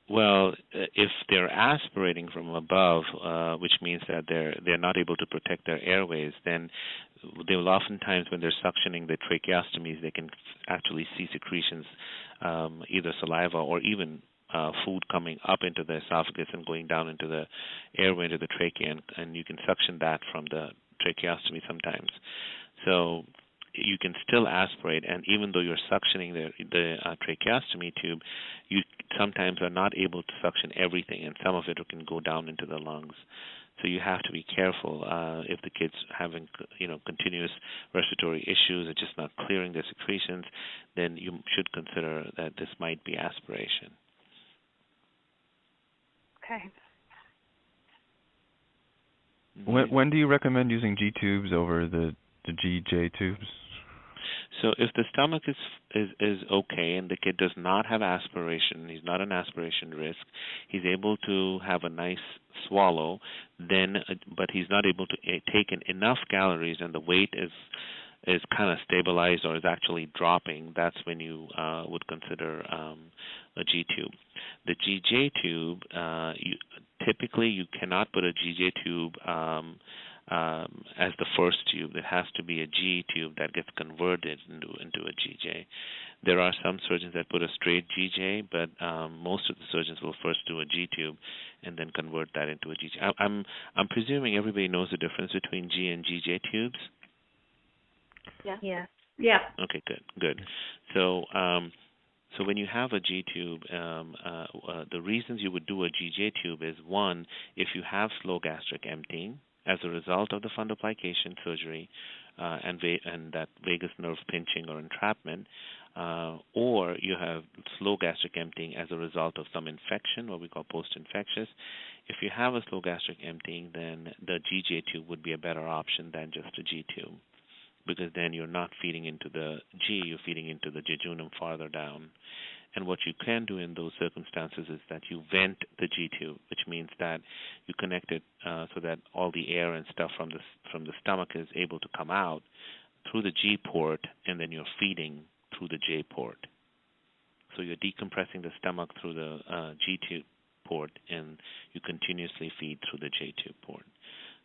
Well, if they're aspirating from above, which means that they're not able to protect their airways, then they will oftentimes, when they're suctioning the tracheostomies, they can actually see secretions, either saliva or even food coming up into the esophagus and going down into the airway, into the trachea, and you can suction that from the tracheostomy sometimes. So you can still aspirate, and even though you're suctioning the tracheostomy tube, you sometimes are not able to suction everything, and some of it can go down into the lungs. So you have to be careful if the kid's having, continuous respiratory issues or just not clearing their secretions, then you should consider that this might be aspiration. Okay. When do you recommend using G tubes over the GJ tubes? So if the stomach is okay and the kid does not have aspiration, he's not an aspiration risk, he's able to have a nice swallow, then but he's not able to take in enough calories and the weight is kind of stabilized or is actually dropping, that's when you would consider a G tube. The GJ tube, typically you cannot put a GJ tube as the first tube. It has to be a G tube that gets converted into a GJ. There are some surgeons that put a straight GJ, but most of the surgeons will first do a G tube and then convert that into a GJ. I'm presuming everybody knows the difference between G and GJ tubes. Yeah. Okay, good. So when you have a G tube, the reasons you would do a GJ tube is, one, if you have slow gastric emptying as a result of the fundoplication surgery and that vagus nerve pinching or entrapment, or you have slow gastric emptying as a result of some infection, what we call post-infectious. If you have a slow gastric emptying, then the GJ tube would be a better option than just a G tube, because then you're not feeding into the G, you're feeding into the jejunum farther down. And what you can do in those circumstances is that you vent the G tube, which means that you connect it so that all the air and stuff from the stomach is able to come out through the G port, and then you're feeding through the J port. So you're decompressing the stomach through the G tube port, and you continuously feed through the J tube port.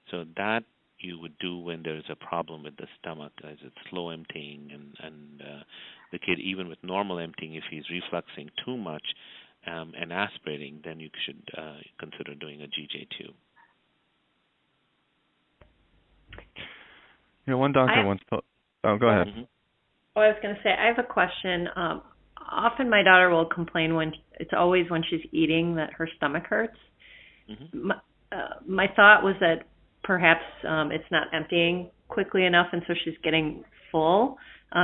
So that you would do when there's a problem with the stomach, as it's slow emptying, and the kid, even with normal emptying, if he's refluxing too much and aspirating, then you should consider doing a GJ tube. One doctor once told... Oh, go ahead. Mm-hmm. I was going to say, I have a question. Often my daughter will complain it's always when she's eating that her stomach hurts. Mm-hmm. My thought was that perhaps it's not emptying quickly enough, and so she's getting full,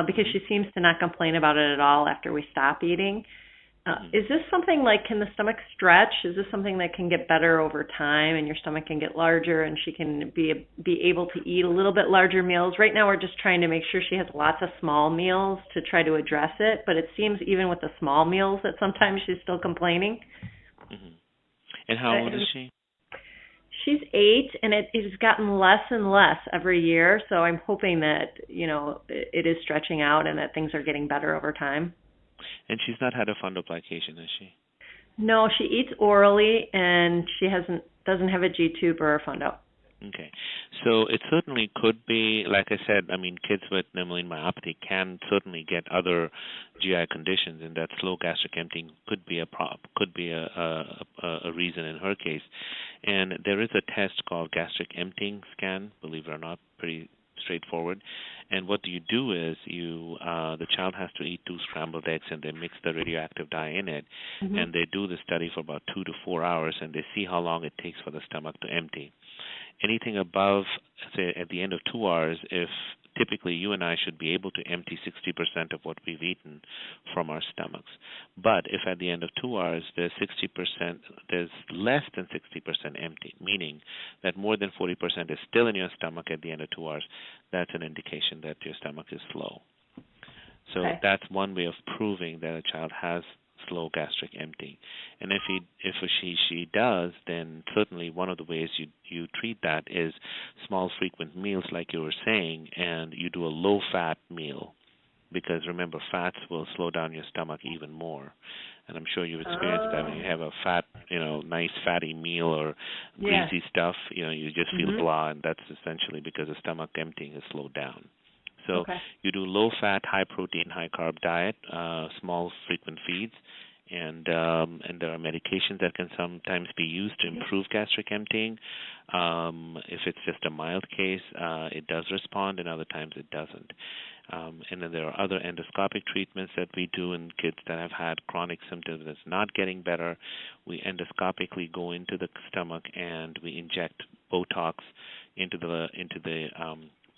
because she seems to not complain about it at all after we stop eating. Is this something like, can the stomach stretch? Is this something that can get better over time, and your stomach can get larger and she can be able to eat a little bit larger meals? Right now we're just trying to make sure she has lots of small meals to try to address it, but it seems even with the small meals that sometimes she's still complaining. Mm-hmm. And how old is she? She's 8, and it has gotten less and less every year, so I'm hoping that, it is stretching out and that things are getting better over time. And she's not had a fundoplication, has she? No, she eats orally, and she doesn't have a G-tube or a fundo. Okay. So it certainly could be, like I said, kids with nemaline myopathy can certainly get other GI conditions, and that slow gastric emptying could be a reason in her case. And there is a test called gastric emptying scan, believe it or not, pretty straightforward. And what you do is the child has to eat 2 scrambled eggs, and they mix the radioactive dye in it, mm-hmm. and they do the study for about 2 to 4 hours, and they see how long it takes for the stomach to empty. Anything above, say, at the end of 2 hours, if typically you and I should be able to empty 60% of what we've eaten from our stomachs. But if at the end of 2 hours there's less than 60% empty, meaning that more than 40% is still in your stomach at the end of 2 hours, that's an indication that your stomach is slow. So that's one way of proving that a child has slow gastric emptying. And if she does, then certainly one of the ways you treat that is small frequent meals like you were saying, and you do a low-fat meal, because remember, fats will slow down your stomach even more. And I'm sure you've experienced that when you have a fat, nice fatty meal or greasy stuff, you just feel blah, and that's essentially because the stomach emptying is slowed down. So you do low-fat, high-protein, high-carb diet, small frequent feeds, and there are medications that can sometimes be used to improve gastric emptying. If it's just a mild case, it does respond, and other times it doesn't. And then there are other endoscopic treatments that we do in kids that have had chronic symptoms that's not getting better. We endoscopically go into the stomach and we inject Botox into the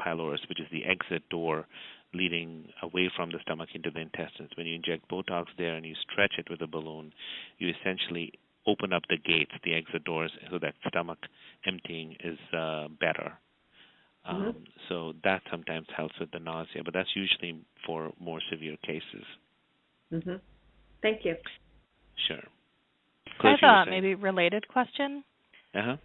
pylorus, which is the exit door leading away from the stomach into the intestines. When you inject Botox there and you stretch it with a balloon, you essentially open up the gates, the exit doors, so that stomach emptying is better. So that sometimes helps with the nausea, but that's usually for more severe cases. Thank you. Sure. I have a maybe related question.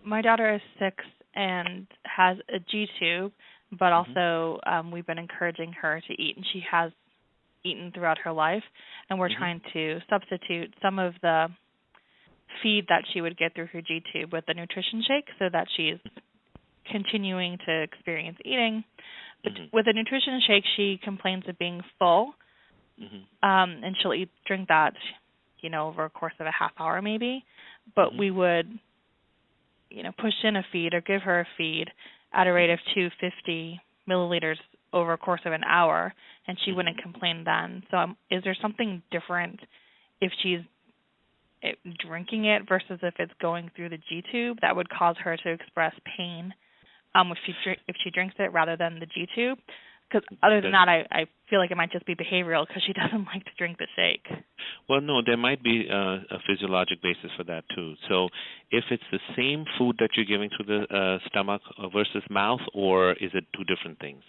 My daughter is 6 and has a G-tube, but also we've been encouraging her to eat, and she has eaten throughout her life, and we're trying to substitute some of the feed that she would get through her G-tube with the nutrition shake so that she's continuing to experience eating. But with the nutrition shake, she complains of being full, and she'll drink that, over a course of a half hour maybe. But we would, push in a feed or give her a feed at a rate of 250 milliliters over a course of an hour, and she wouldn't complain then. So is there something different if she's drinking it versus if it's going through the G-tube that would cause her to express pain if she drinks it rather than the G-tube? Because other than that, I feel like it might just be behavioral because she doesn't like to drink the shake. Well, no, there might be a physiologic basis for that too. So if it's the same food that you're giving through the stomach versus mouth, or is it two different things?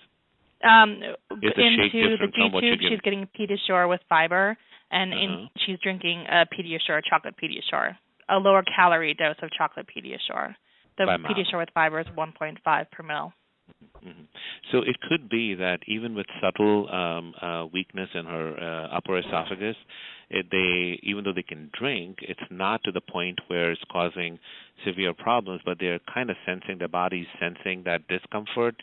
Into the G-tube, she's getting Pediasure with fiber, and she's drinking a Pediasure, chocolate Pediasure, a lower calorie dose of chocolate Pediasure. The Pediasure with fiber is 1.5 per mil. So it could be that even with subtle weakness in her upper esophagus, even though they can drink, it's not to the point where it's causing severe problems, but they're kind of sensing, the body's sensing that discomfort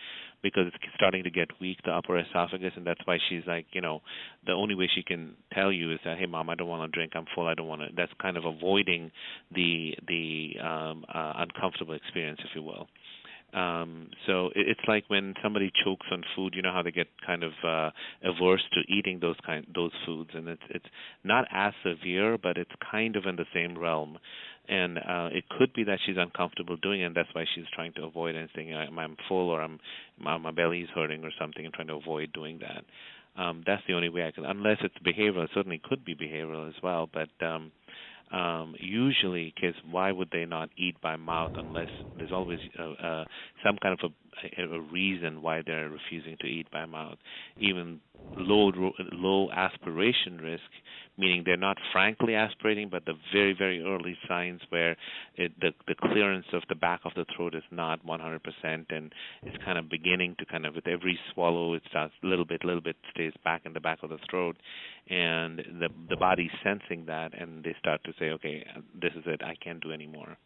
because it's starting to get weak, the upper esophagus, and that's why she's like, the only way she can tell you is that, hey, Mom, I don't want to drink, I'm full, I don't want to. That's kind of avoiding the uncomfortable experience, if you will. So it's like when somebody chokes on food, you know how they get kind of averse to eating those foods, and it's not as severe, but it's kind of in the same realm. And it could be that she's uncomfortable doing it, and that's why she's trying to avoid anything. I'm full, or my belly's hurting, or something, and trying to avoid doing that. That's the only way I can, unless it's behavioral. It certainly could be behavioral as well, but usually kids, why would they not eat by mouth unless there's always some kind of a reason why they're refusing to eat by mouth? Even low aspiration risk, meaning they're not frankly aspirating, but the very, very early signs where the clearance of the back of the throat is not 100%, and it's kind of beginning to kind of, with every swallow, it starts little bit stays back in the back of the throat, and the body's sensing that, and they start to say, okay, this is it, I can't do anymore.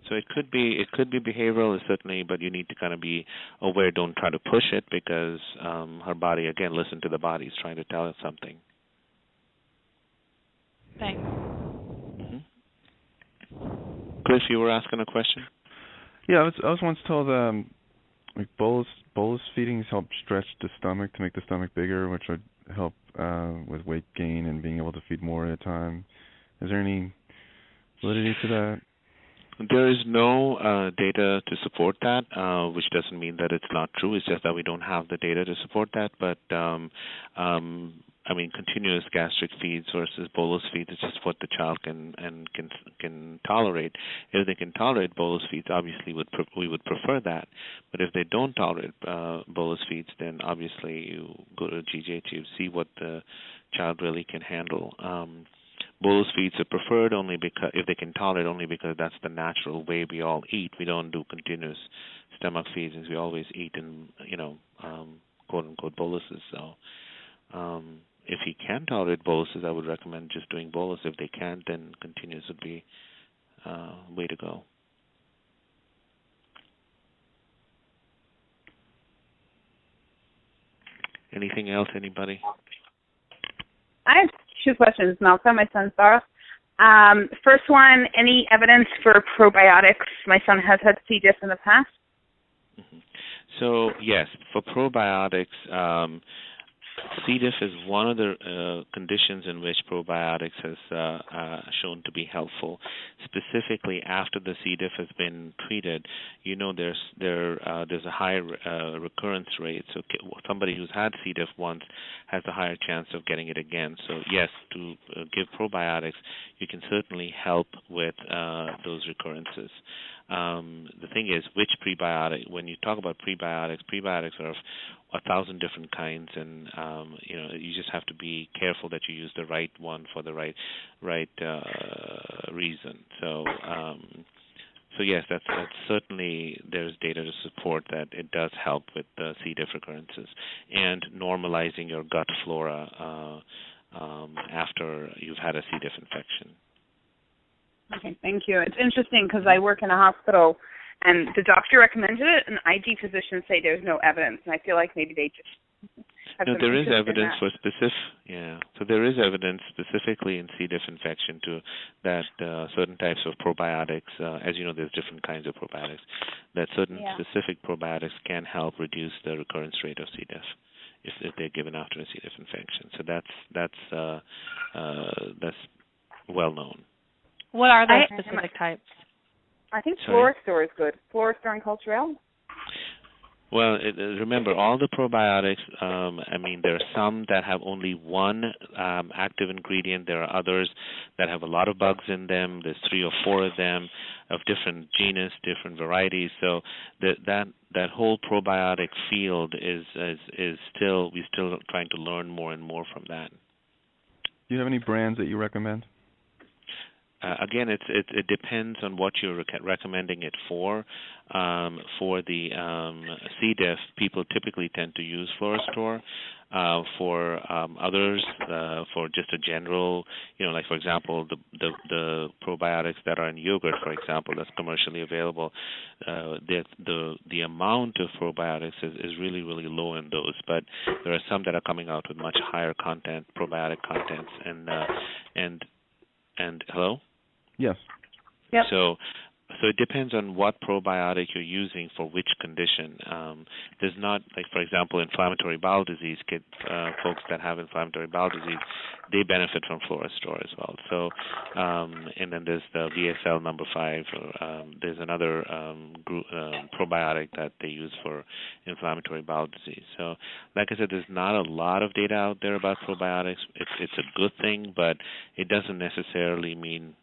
So it could be behavioral, certainly, but you need to kind of be aware. Don't try to push it, because her body, again, listen to the body. It's trying to tell us something. Thanks. Cliff, you were asking a question? Yeah, I was once told like bolus feedings help stretch the stomach to make the stomach bigger, which would help with weight gain and being able to feed more at a time. Is there any validity to that? There is no data to support that, which doesn't mean that it's not true. It's just that we don't have the data to support that. But I mean, continuous gastric feeds versus bolus feeds is just what the child can tolerate. If they can tolerate bolus feeds, obviously we would prefer that. But if they don't tolerate bolus feeds, then obviously you go to GJ, see what the child really can handle. Bolus feeds are preferred only because if they can tolerate, only because that's the natural way we all eat. We don't do continuous stomach feedings. We always eat in, quote unquote boluses. So if he can tolerate boluses, I would recommend just doing bolus. If they can't, then continuous would be way to go. Anything else, anybody? I have 2 questions, Malcolm. My son's Sarah. First one, any evidence for probiotics? My son has had C. diff in the past. Mm-hmm. So, yes, for probiotics, C. diff is one of the conditions in which probiotics has shown to be helpful. Specifically, after the C. diff has been treated, there's a higher recurrence rate. So somebody who's had C. diff once has a higher chance of getting it again. So yes, to give probiotics, you can certainly help with those recurrences. The thing is, which prebiotic? When you talk about prebiotics are of 1,000 different kinds, and you just have to be careful that you use the right one for the right reason. So yes, that's certainly there's data to support that it does help with C. diff recurrences and normalizing your gut flora after you've had a C. diff infection. Okay, thank you. It's interesting because I work in a hospital, and the doctor recommended it, and IG physicians say there's no evidence, and I feel like maybe they just have no, some there is interest evidence in for So there is evidence specifically in C. diff infection that certain types of probiotics, as you know, there's different kinds of probiotics, that certain specific probiotics can help reduce the recurrence rate of C. diff if they're given after a C. diff infection. So that's well known. What are those specific types? I think Fluorostor is good. Fluorostor and Culturelle? Well, remember, all the probiotics, there are some that have only one active ingredient. There are others that have a lot of bugs in them. There's 3 or 4 of them of different genus, different varieties. So that whole probiotic field is still, we're still trying to learn more and more from that. Do you have any brands that you recommend? Again, it depends on what you're recommending it for. For the C. diff, people typically tend to use Fluorostor. For others, for just a general, like for example, the probiotics that are in yogurt, for example, that's commercially available, the amount of probiotics is really, really low in those. But there are some that are coming out with much higher content, probiotic contents, and hello. Yes. Yep. So it depends on what probiotic you're using for which condition. There's not, like for example, inflammatory bowel disease, folks that have inflammatory bowel disease, they benefit from Fluorostor as well. So, and then there's the VSL number 5. There's another probiotic that they use for inflammatory bowel disease. So, like I said, there's not a lot of data out there about probiotics. It's a good thing, but it doesn't necessarily mean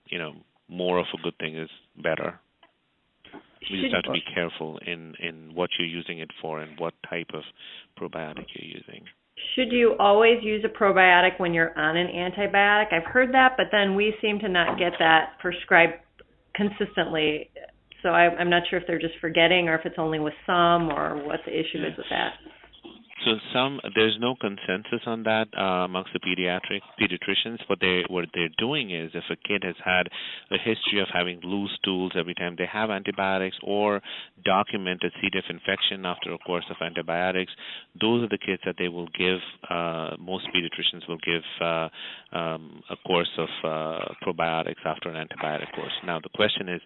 more of a good thing is better. We just have to be careful in what you're using it for and what type of probiotic you're using. Should you always use a probiotic when you're on an antibiotic? I've heard that, but then we seem to not get that prescribed consistently. So I'm not sure if they're just forgetting or if it's only with some or what the issue is with that. So there's no consensus on that amongst the pediatricians. What they're doing is, if a kid has had a history of having loose stools every time they have antibiotics, or documented C. diff infection after a course of antibiotics, those are the kids that they will give. Most pediatricians will give a course of probiotics after an antibiotic course. Now the question is,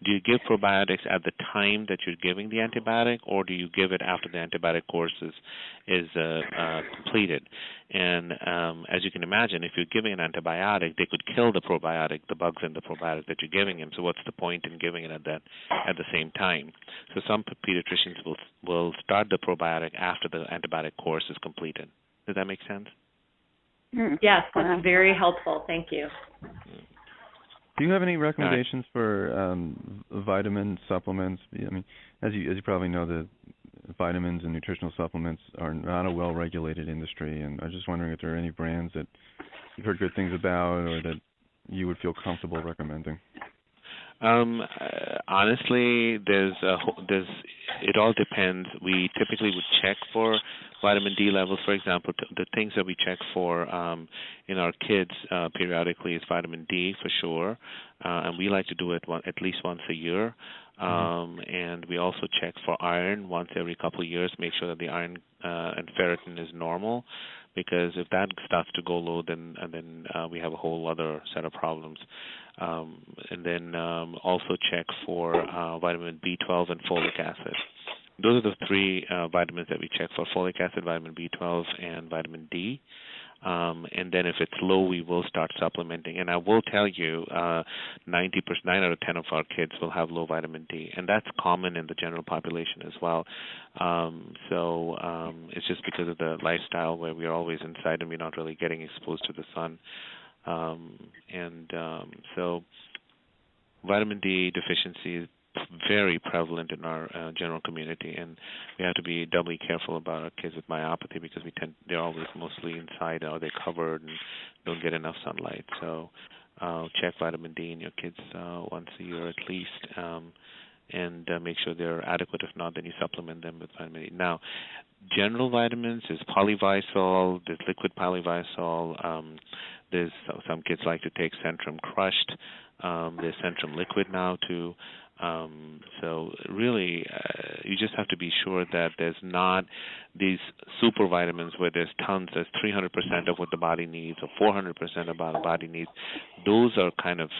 do you give probiotics at the time that you're giving the antibiotic, or do you give it after the antibiotic course is completed. And as you can imagine, if you're giving an antibiotic, they could kill the probiotic, the bugs in the probiotic that you're giving him. So what's the point in giving it at the same time? So some pediatricians will start the probiotic after the antibiotic course is completed. Does that make sense? Yes, that's very helpful. Thank you. Do you have any recommendations for vitamin supplements? I mean, as you probably know, the vitamins and nutritional supplements are not a well-regulated industry, and I was just wondering if there are any brands that you've heard good things about or that you would feel comfortable recommending. Honestly, it all depends. We typically would check for vitamin D levels. For example, the things that we check for in our kids periodically is vitamin D for sure, and we like to do it at least once a year. And we also check for iron once every couple of years, make sure that the iron and ferritin is normal, because if that starts to go low, then we have a whole other set of problems. And then also check for vitamin B12 and folic acid. Those are the three vitamins that we check for: folic acid, vitamin B12, and vitamin D. And then if it's low, we will start supplementing. And I will tell you, 9 out of 10 of our kids will have low vitamin D, and that's common in the general population as well. So it's just because of the lifestyle where we are always inside and we're not really getting exposed to the sun. So vitamin D deficiency is very prevalent in our general community, and we have to be doubly careful about our kids with myopathy because they're always mostly inside, or they're covered and don't get enough sunlight. So check vitamin D in your kids once a year at least, and make sure they're adequate. If not, then you supplement them with vitamin D. Now, general vitamins is polyvisol, there's liquid polyvisol, there's some kids like to take Centrum crushed, there's Centrum liquid now too. So really, you just have to be sure that there's not these super vitamins where there's tons, there's 300% of what the body needs or 400% of what the body needs. Those are kind of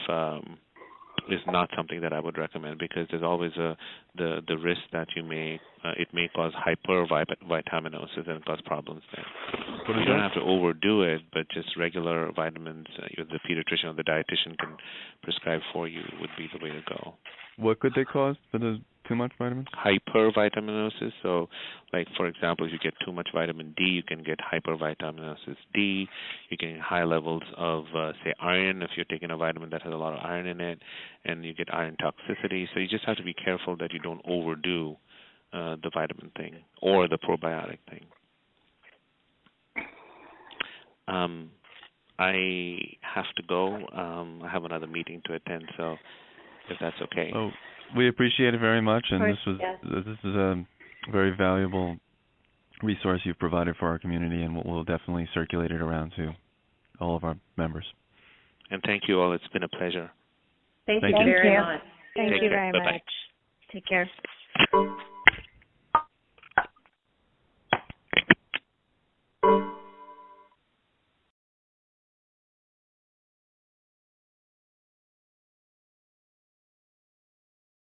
is not something that I would recommend, because there's always the risk that it may cause hypervitaminosis and cause problems there. You don't have to overdo it, but just regular vitamins the pediatrician or the dietitian can prescribe for you would be the way to go. What could they cause for the too much vitamin? Hypervitaminosis. So, like, for example, if you get too much vitamin D, you can get hypervitaminosis D. You can get high levels of, say, iron if you're taking a vitamin that has a lot of iron in it, and you get iron toxicity. So you just have to be careful that you don't overdo the vitamin thing or the probiotic thing. I have to go. I have another meeting to attend, so if that's okay. Oh, we appreciate it very much, and this is a very valuable resource you've provided for our community, and we'll definitely circulate it around to all of our members. And thank you all. It's been a pleasure. Thank you very much. Thank you very much. Take care.